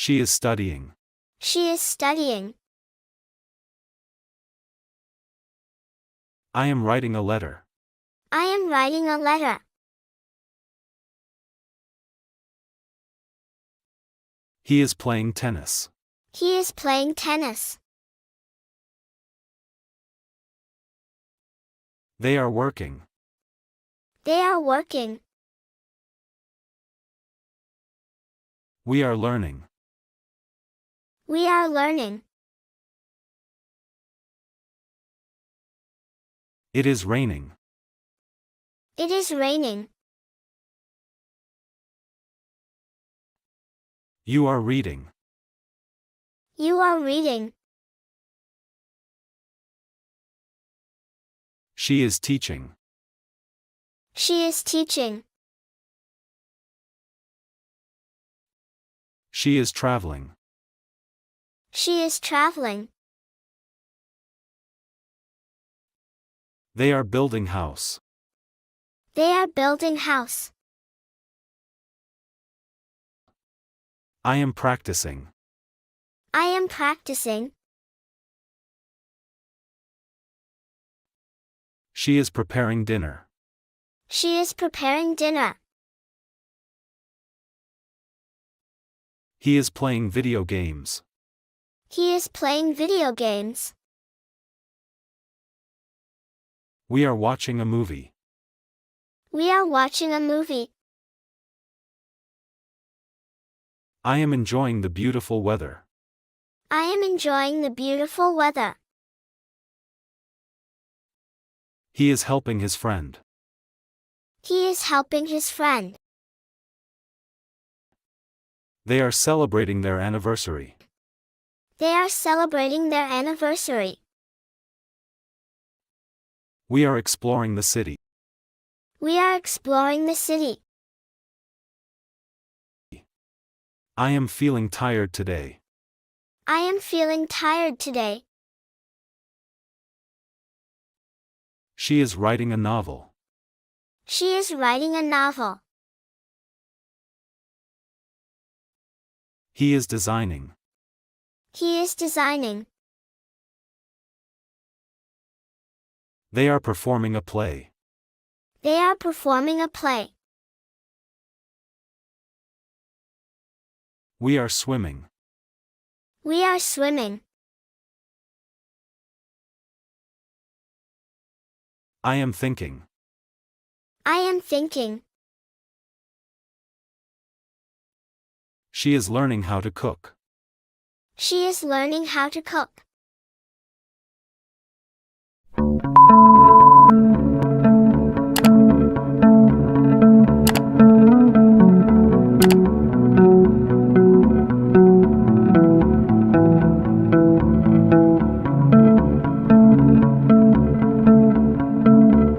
She is studying. She is studying. I am writing a letter. I am writing a letter. He is playing tennis. He is playing tennis. They are working. They are working. We are learning. We are learning. It is raining. It is raining. You are reading. You are reading. She is teaching. She is teaching. She is traveling. She is traveling. They are building house. They are building house. I am practicing. I am practicing. She is preparing dinner. She is preparing dinner. He is playing video games. He is playing video games. We are watching a movie. We are watching a movie. I am enjoying the beautiful weather. I am enjoying the beautiful weather. He is helping his friend. He is helping his friend. They are celebrating their anniversary. They are celebrating their anniversary. We are exploring the city. We are exploring the city. I am feeling tired today. I am feeling tired today. She is writing a novel. She is writing a novel. He is designing. He is designing. They are performing a play. They are performing a play. We are swimming. We are swimming. I am thinking. I am thinking. She is learning how to cook. She is learning how to cook.